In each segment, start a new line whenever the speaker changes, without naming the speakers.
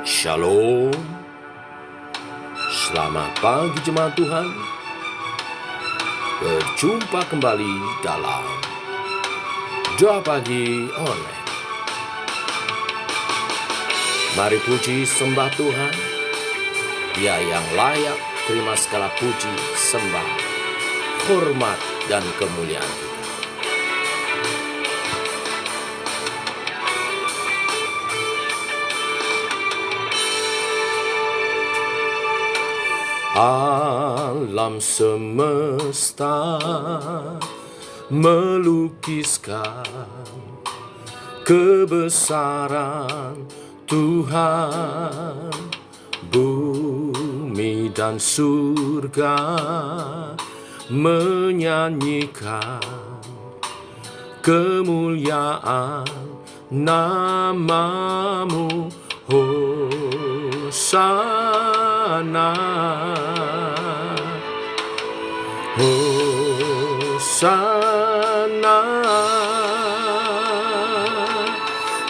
Shalom. Selamat pagi jemaat Tuhan. Berjumpa kembali dalam Doa Pagi Online. Mari puji sembah Tuhan. Dia yang layak terima segala puji, sembah, hormat, dan kemuliaan kita. Alam semesta melukiskan kebesaran Tuhan, bumi dan surga menyanyikan kemuliaan nama-Mu, Hosana, Hosana.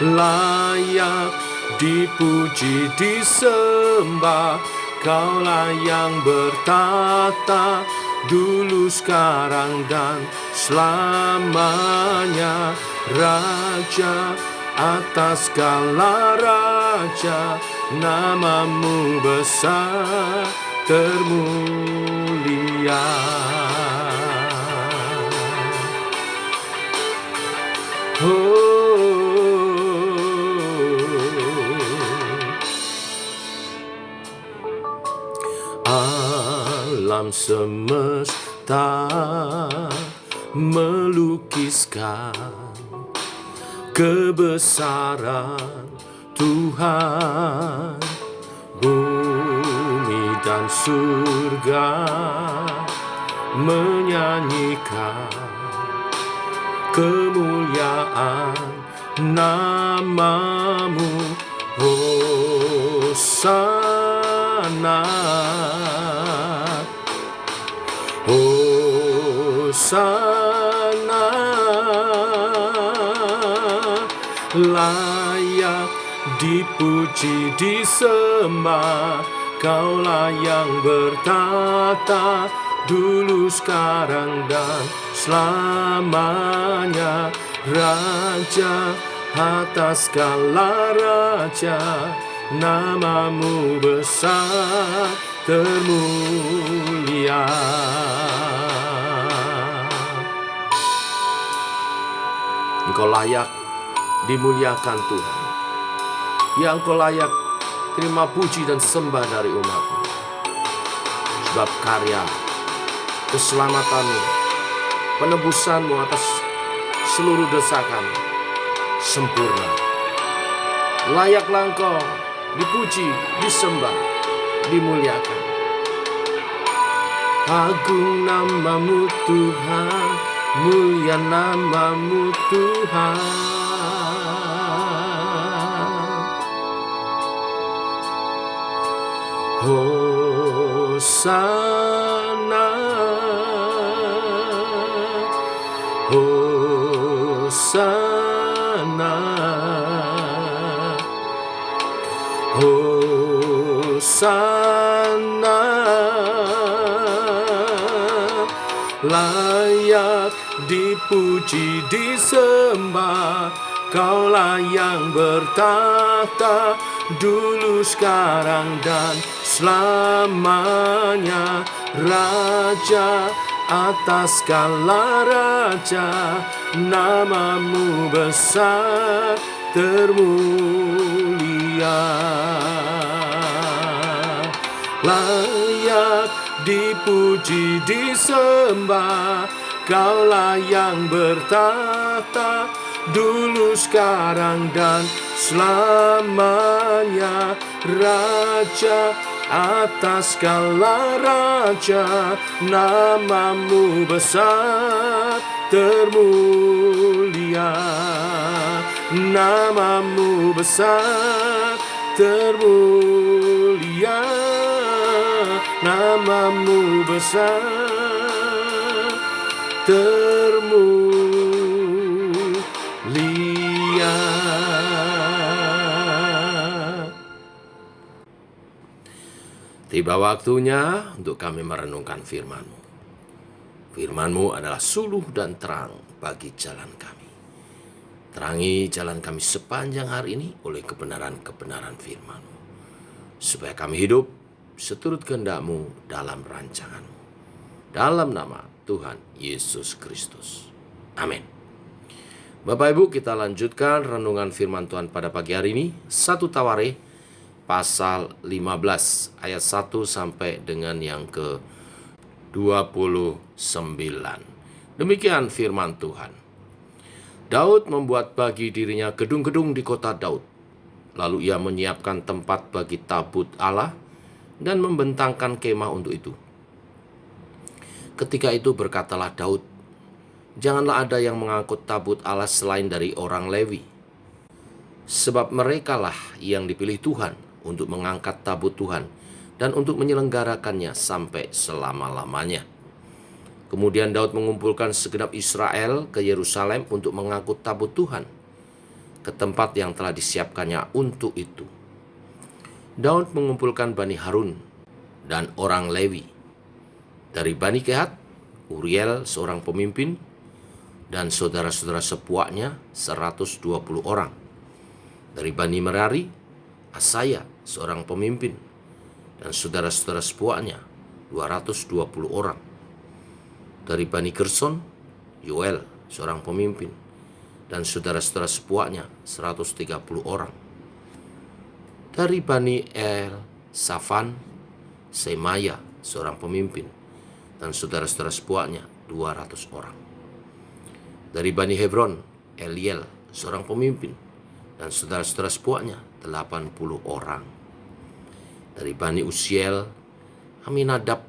Layak dipuji, disembah, Kaulah yang bertata dulu, sekarang, dan selamanya. Raja atas segala raja, nama-Mu besar termulia. Alam semesta melukiskan kebesaran Tuhan, bumi dan surga menyanyikan kemuliaan nama-Mu, Hosana, Hosana. Layak dipuji, disembah, Kaulah yang bertata dulu, sekarang, dan selamanya. Raja atas segala raja, nama-Mu besar termulia. Engkau layak dimuliakan Tuhan. Ya, Engkau layak terima puji dan sembah dari umat-Mu. Sebab karya keselamatan-Mu, penebusan-Mu atas seluruh dosa kami sempurna. Layaklah Engkau dipuji, disembah, dimuliakan. Agung nama-Mu Tuhan, mulia nama-Mu Tuhan. Hosana, Hosana, Hosana. Layak dipuji, disembah, Kaulah yang bertata dulu, sekarang, dan selamanya. Raja atas segala raja, nama-Mu besar termulia. Layak dipuji, disembah, Kaulah yang bertata dulu, sekarang, dan selamanya. Raja atas segala raja, nama-Mu besar termulia. Nama-Mu besar termulia. Nama-Mu besar termulia. Tiba waktunya untuk kami merenungkan firman-Mu. Firman-Mu adalah suluh dan terang bagi jalan kami. Terangi jalan kami sepanjang hari ini oleh kebenaran-kebenaran firman-Mu, supaya kami hidup seturut kehendak-Mu dalam rancangan-Mu. Dalam nama Tuhan Yesus Kristus. Amin. Bapak Ibu, kita lanjutkan renungan firman Tuhan pada pagi hari ini. 1 Tawarikh pasal 15 ayat 1 sampai dengan yang ke-29. Demikian firman Tuhan. Daud membuat bagi dirinya gedung-gedung di kota Daud. Lalu ia menyiapkan tempat bagi tabut Allah dan membentangkan kemah untuk itu. Ketika itu berkatalah Daud, "Janganlah ada yang mengangkut tabut Allah selain dari orang Lewi, sebab merekalah yang dipilih Tuhan untuk mengangkat tabut Tuhan dan untuk menyelenggarakannya sampai selama-lamanya." Kemudian Daud mengumpulkan segenap Israel ke Yerusalem untuk mengangkut tabut Tuhan ke tempat yang telah disiapkannya untuk itu. Daud mengumpulkan Bani Harun dan orang Lewi. Dari Bani Kehat, Uriel seorang pemimpin, dan saudara-saudara sepuaknya 120 orang. Dari Bani Merari, Asaya seorang pemimpin, dan saudara-saudara sepuaknya 220 orang. Dari Bani Gerson, Yoel seorang pemimpin, dan saudara-saudara sepuaknya 130 orang. Dari Bani El Safan, Semaya seorang pemimpin, dan saudara-saudara sepuaknya 200 orang. Dari Bani Hebron, Eliel seorang pemimpin, dan saudara-saudara sepuaknya 80 orang. Dari Bani Uziel, Aminadab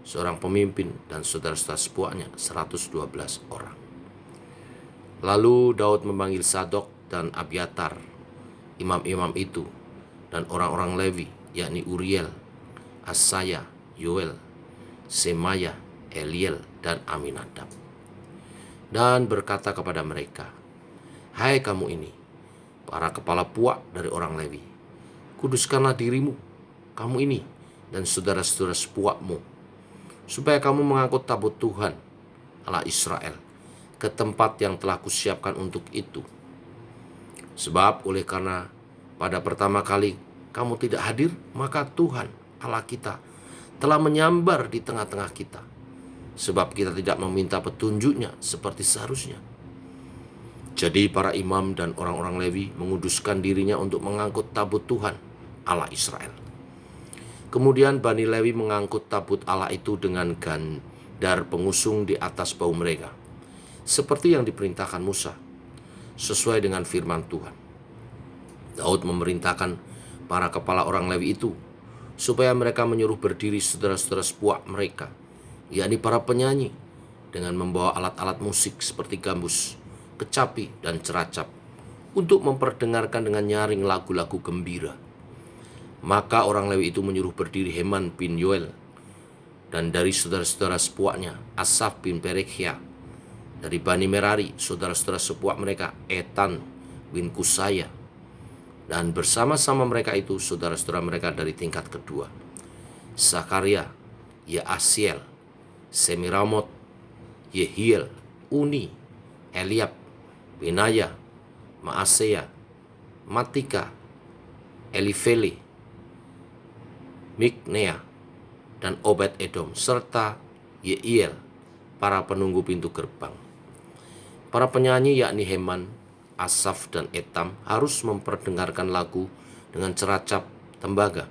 seorang pemimpin, dan saudara-saudara sepuaknya 112 orang. Lalu Daud memanggil Sadok dan Abiatar, imam-imam itu, dan orang-orang Lewi, yakni Uriel, Asaya, Yoel, Semaya, Eliel, dan Aminadab, dan berkata kepada mereka, "Hai kamu ini, para kepala puak dari orang Lewi, kuduskanlah dirimu, kamu ini, dan saudara-saudara sepuakmu, supaya kamu mengangkut tabut Tuhan, Allah Israel, ke tempat yang telah kusiapkan untuk itu. Sebab oleh karena pada pertama kali kamu tidak hadir, maka Tuhan, Allah kita, telah menyambar di tengah-tengah kita, sebab kita tidak meminta petunjuknya seperti seharusnya." Jadi para imam dan orang-orang Lewi menguduskan dirinya untuk mengangkut tabut Tuhan, Allah Israel. Kemudian Bani Lewi mengangkut tabut Allah itu dengan gandar pengusung di atas bahu mereka, seperti yang diperintahkan Musa, sesuai dengan firman Tuhan. Daud memerintahkan para kepala orang Lewi itu supaya mereka menyuruh berdiri saudara-saudara sepuak mereka, yakni para penyanyi, dengan membawa alat-alat musik seperti gambus, kecapi, dan ceracap, untuk memperdengarkan dengan nyaring lagu-lagu gembira. Maka orang Lewi itu menyuruh berdiri Heman bin Yoel, dan dari saudara-saudara sepuaknya Asaf bin Berekhia. Dari Bani Merari, saudara-saudara sepuak mereka Etan bin Kusaya, dan bersama-sama mereka itu saudara-saudara mereka dari tingkat kedua, Zakaria, Yaasiel, Semiramot, Yehiel, Uni, Eliab, Benaya, Maaseya, Matika, Elifele, Miknea, dan Obed Edom, serta Yeiel, para penunggu pintu gerbang. Para penyanyi yakni Heman, Asaf, dan Etam harus memperdengarkan lagu dengan ceracap tembaga.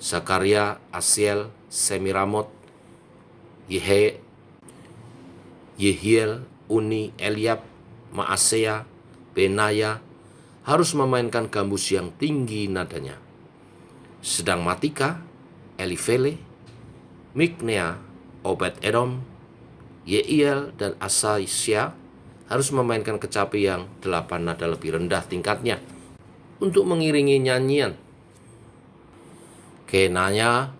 Zakaria, Asiel, Semiramot, Yehiel, Uni, Eliab, Maaseya, Benaya harus memainkan gambus yang tinggi nadanya. Sedang Matika, Elifele, Miknea, Obed Edom, Yeiel, dan Asaya harus memainkan kecapi yang 8 nada lebih rendah tingkatnya untuk mengiringi nyanyian. Kenanya,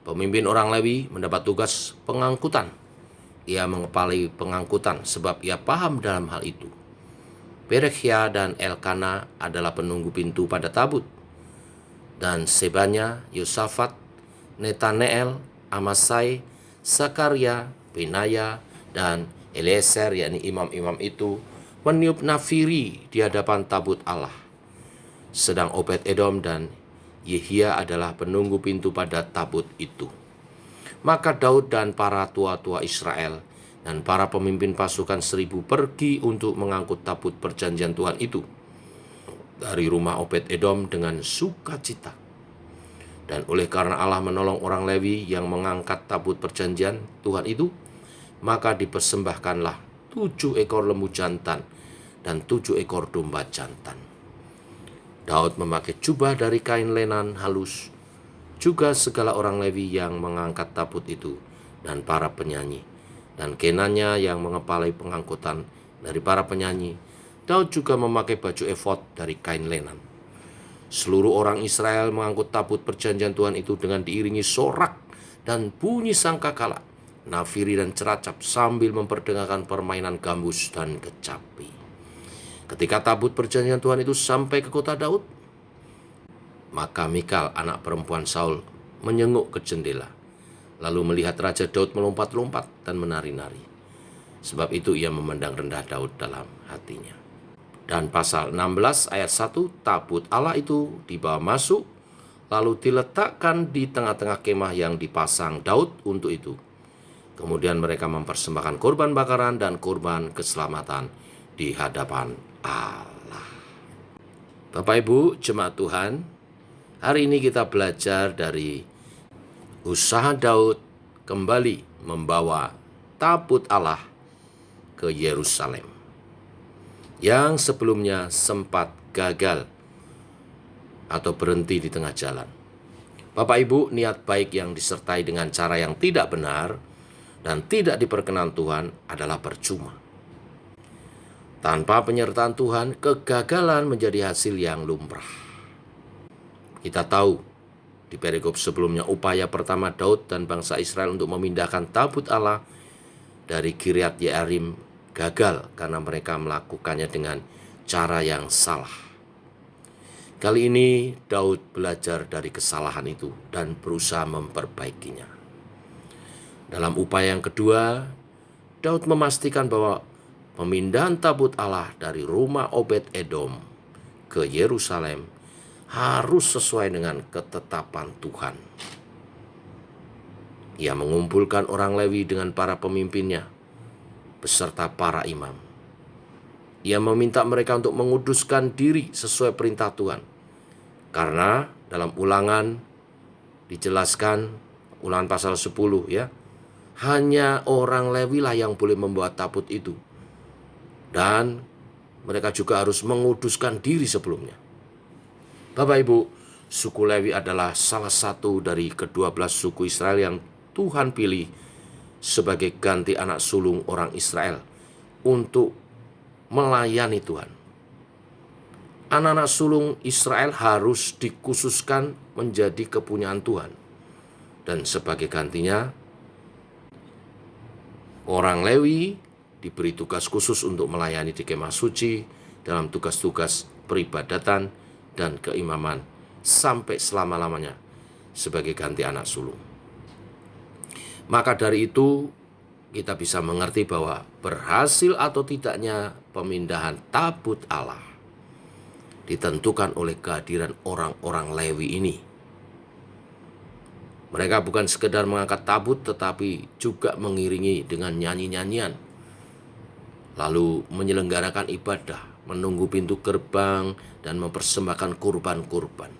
pemimpin orang Lewi, mendapat tugas pengangkutan. Ia mengepalai pengangkutan sebab ia paham dalam hal itu. Berekhia dan Elkana adalah penunggu pintu pada tabut. dan Sebanya, Yosafat, Netaneel, Amasai, Sakaria, Benaya, dan Eliezer, yakni imam-imam itu, meniup nafiri di hadapan tabut Allah. Sedang Obed-Edom dan Yehia adalah penunggu pintu pada tabut itu. Maka Daud dan para tua-tua Israel dan para pemimpin pasukan 1.000 pergi untuk mengangkut tabut perjanjian Tuhan itu dari rumah Obed-Edom dengan sukacita. Dan oleh karena Allah menolong orang Lewi yang mengangkat tabut perjanjian Tuhan itu, maka dipersembahkanlah 7 ekor lembu jantan dan 7 ekor domba jantan. Daud memakai jubah dari kain lenan halus, juga segala orang Lewi yang mengangkat tabut itu, dan para penyanyi, dan Kenanya yang mengepalai pengangkutan dari para penyanyi. Daud juga memakai baju efod dari kain lenan. Seluruh orang Israel mengangkut tabut perjanjian Tuhan itu dengan diiringi sorak dan bunyi sangkakala, nafiri dan ceracap, sambil memperdengarkan permainan gambus dan kecapi. Ketika tabut perjanjian Tuhan itu sampai ke kota Daud, maka Mikal, anak perempuan Saul, menyenguk ke jendela, lalu melihat Raja Daud melompat-lompat dan menari-nari. Sebab itu ia memandang rendah Daud dalam hatinya. Dan pasal 16 ayat 1, tabut Allah itu dibawa masuk, lalu diletakkan di tengah-tengah kemah yang dipasang Daud untuk itu. Kemudian mereka mempersembahkan korban bakaran dan korban keselamatan di hadapan Allah. Bapak Ibu jemaat Tuhan, hari ini kita belajar dari usaha Daud kembali membawa tabut Allah ke Yerusalem yang sebelumnya sempat gagal atau berhenti di tengah jalan. Bapak Ibu, niat baik yang disertai dengan cara yang tidak benar dan tidak diperkenan Tuhan adalah percuma. Tanpa penyertaan Tuhan, kegagalan menjadi hasil yang lumrah. Kita tahu di perikop sebelumnya upaya pertama Daud dan bangsa Israel untuk memindahkan tabut Allah dari Kiryat Yearim gagal karena mereka melakukannya dengan cara yang salah. Kali ini Daud belajar dari kesalahan itu dan berusaha memperbaikinya. Dalam upaya yang kedua, Daud memastikan bahwa pemindahan tabut Allah dari rumah Obed-Edom ke Yerusalem harus sesuai dengan ketetapan Tuhan. Ia mengumpulkan orang Lewi dengan para pemimpinnya beserta para imam. Ia meminta mereka untuk menguduskan diri sesuai perintah Tuhan. Karena dalam Ulangan dijelaskan, Ulangan pasal 10 ya, hanya orang Lewi lah yang boleh membawa tabut itu. Dan mereka juga harus menguduskan diri sebelumnya. Bapak Ibu, suku Lewi adalah salah satu dari ke-12 suku Israel yang Tuhan pilih sebagai ganti anak sulung orang Israel untuk melayani Tuhan. Anak-anak sulung Israel harus dikhususkan menjadi kepunyaan Tuhan. Dan sebagai gantinya, orang Lewi diberi tugas khusus untuk melayani di kemah suci dalam tugas-tugas peribadatan dan keimaman sampai selama-lamanya sebagai ganti anak sulung. Maka dari itu kita bisa mengerti bahwa berhasil atau tidaknya pemindahan tabut Allah ditentukan oleh kehadiran orang-orang Lewi ini. Mereka bukan sekedar mengangkat tabut tetapi juga mengiringi dengan nyanyi-nyanyian, lalu menyelenggarakan ibadah, menunggu pintu gerbang dan mempersembahkan kurban-kurban.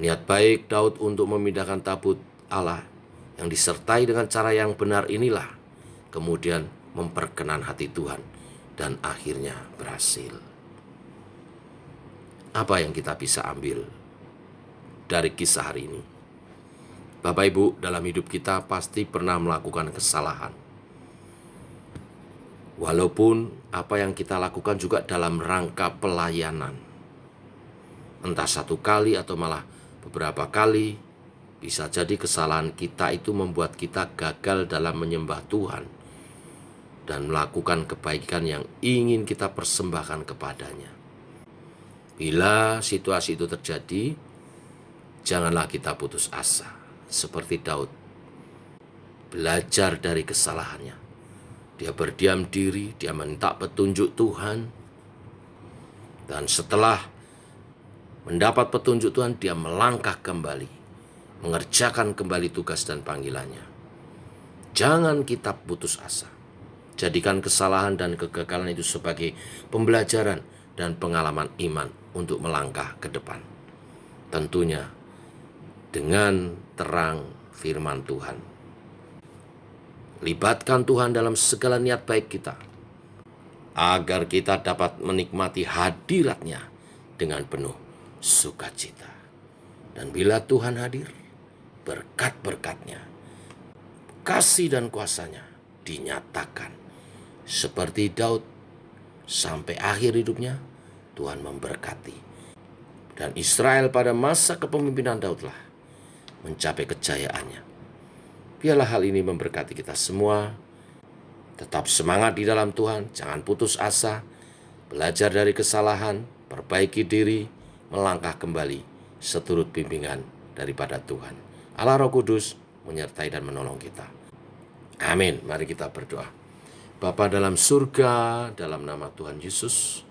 Niat baik Daud untuk memindahkan tabut Allah yang disertai dengan cara yang benar inilah kemudian memperkenan hati Tuhan dan akhirnya berhasil. Apa yang kita bisa ambil dari kisah hari ini? Bapak Ibu, dalam hidup kita pasti pernah melakukan kesalahan. Walaupun apa yang kita lakukan juga dalam rangka pelayanan. Entah satu kali atau malah beberapa kali. Bisa jadi kesalahan kita itu membuat kita gagal dalam menyembah Tuhan dan melakukan kebaikan yang ingin kita persembahkan kepadanya. Bila situasi itu terjadi, janganlah kita putus asa. Seperti Daud, belajar dari kesalahannya. Dia berdiam diri, dia minta petunjuk Tuhan. Dan setelah mendapat petunjuk Tuhan, dia melangkah kembali, mengerjakan kembali tugas dan panggilannya. Jangan kita putus asa. Jadikan kesalahan dan kegagalan itu sebagai pembelajaran dan pengalaman iman untuk melangkah ke depan. Tentunya dengan terang firman Tuhan. Libatkan Tuhan dalam segala niat baik kita, agar kita dapat menikmati hadirat-Nya dengan penuh sukacita. Dan bila Tuhan hadir, berkat-berkat-Nya, kasih dan kuasa-Nya dinyatakan. Seperti Daud, sampai akhir hidupnya, Tuhan memberkati. Dan Israel pada masa kepemimpinan Daudlah mencapai kejayaannya. Biarlah hal ini memberkati kita semua. Tetap semangat di dalam Tuhan, jangan putus asa, belajar dari kesalahan, perbaiki diri, melangkah kembali seturut bimbingan daripada Tuhan. Allah Roh Kudus menyertai dan menolong kita. Amin. Mari kita berdoa. Bapa dalam surga, dalam nama Tuhan Yesus,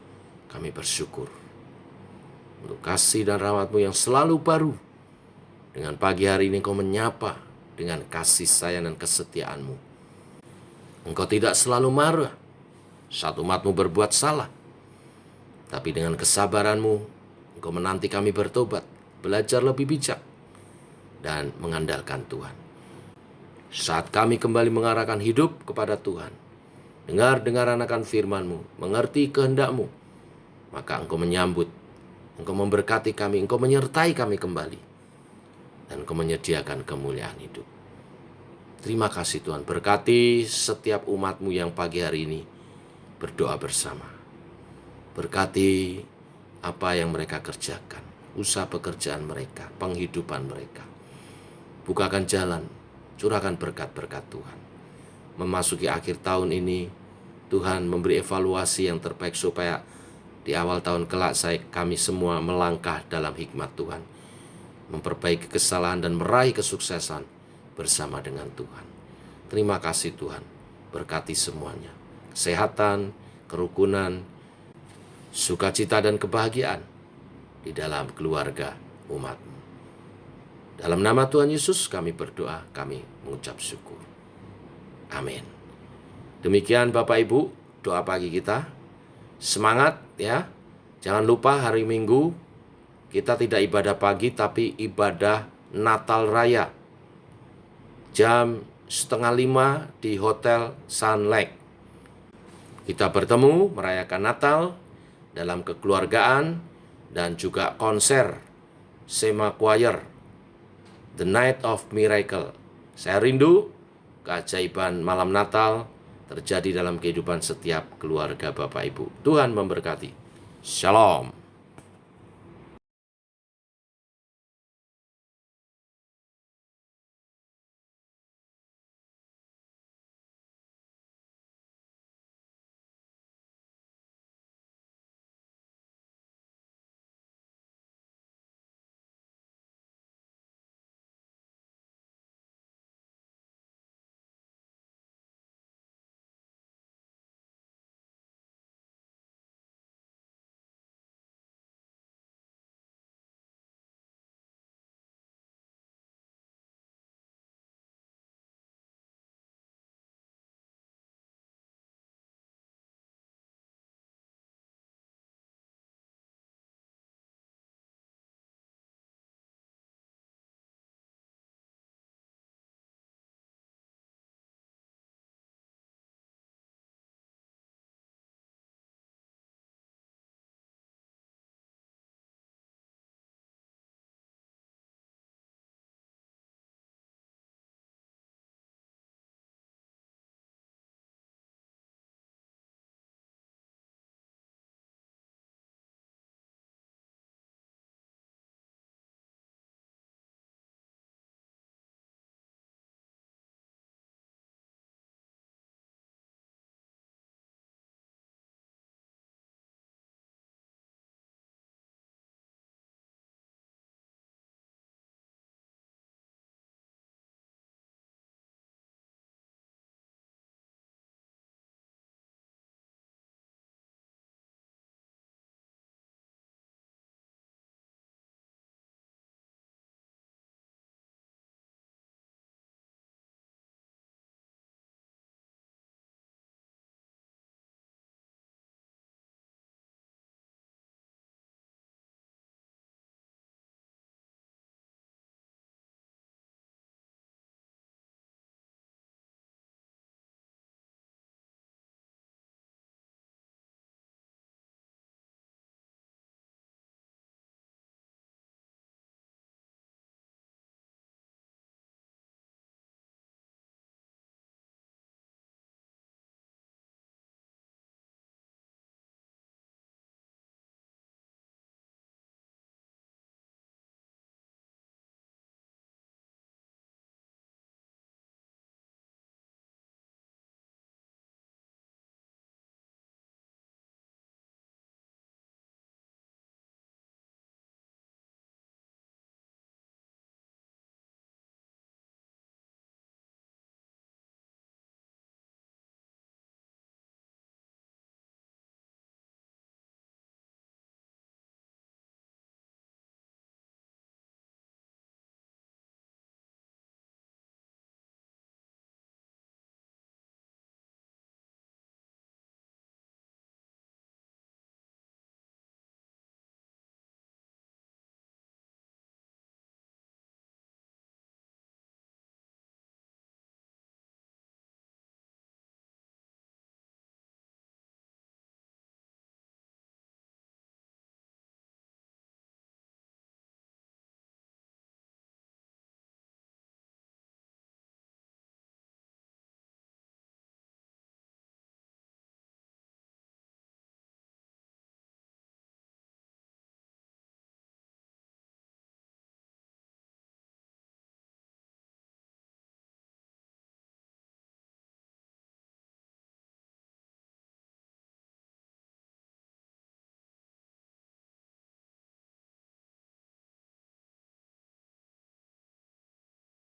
kami bersyukur untuk kasih dan rahmat-Mu yang selalu baru. Dengan pagi hari ini Engkau menyapa dengan kasih sayang dan kesetiaan-Mu. Engkau tidak selalu marah saat umat-Mu berbuat salah. Tapi dengan kesabaran-Mu, Engkau menanti kami bertobat, belajar lebih bijak, dan mengandalkan Tuhan. Saat kami kembali mengarahkan hidup kepada Tuhan, dengar akan firman-Mu, mengerti kehendak-Mu, maka Engkau menyambut, Engkau memberkati kami, Engkau menyertai kami kembali, dan Engkau menyediakan kemuliaan hidup. Terima kasih Tuhan, berkati setiap umat-Mu yang pagi hari ini berdoa bersama. Berkati apa yang mereka kerjakan, usaha pekerjaan mereka, penghidupan mereka. Bukakan jalan, curahkan berkat-berkat Tuhan. Memasuki akhir tahun ini, Tuhan memberi evaluasi yang terbaik supaya di awal tahun kelak kami semua melangkah dalam hikmat Tuhan, memperbaiki kesalahan dan meraih kesuksesan bersama dengan Tuhan. Terima kasih Tuhan, berkati semuanya, kesehatan, kerukunan, sukacita dan kebahagiaan di dalam keluarga umat-Mu. Dalam nama Tuhan Yesus kami berdoa, kami mengucap syukur. Amin. Demikian Bapak Ibu, doa pagi kita. Semangat ya. Jangan lupa hari Minggu kita tidak ibadah pagi tapi ibadah Natal Raya. Jam 4:30 di Hotel Sun Lake. Kita bertemu merayakan Natal dalam kekeluargaan dan juga konser Sema Choir The Night of Miracle. Saya rindu keajaiban malam Natal terjadi dalam kehidupan setiap keluarga Bapak Ibu. Tuhan memberkati. Shalom.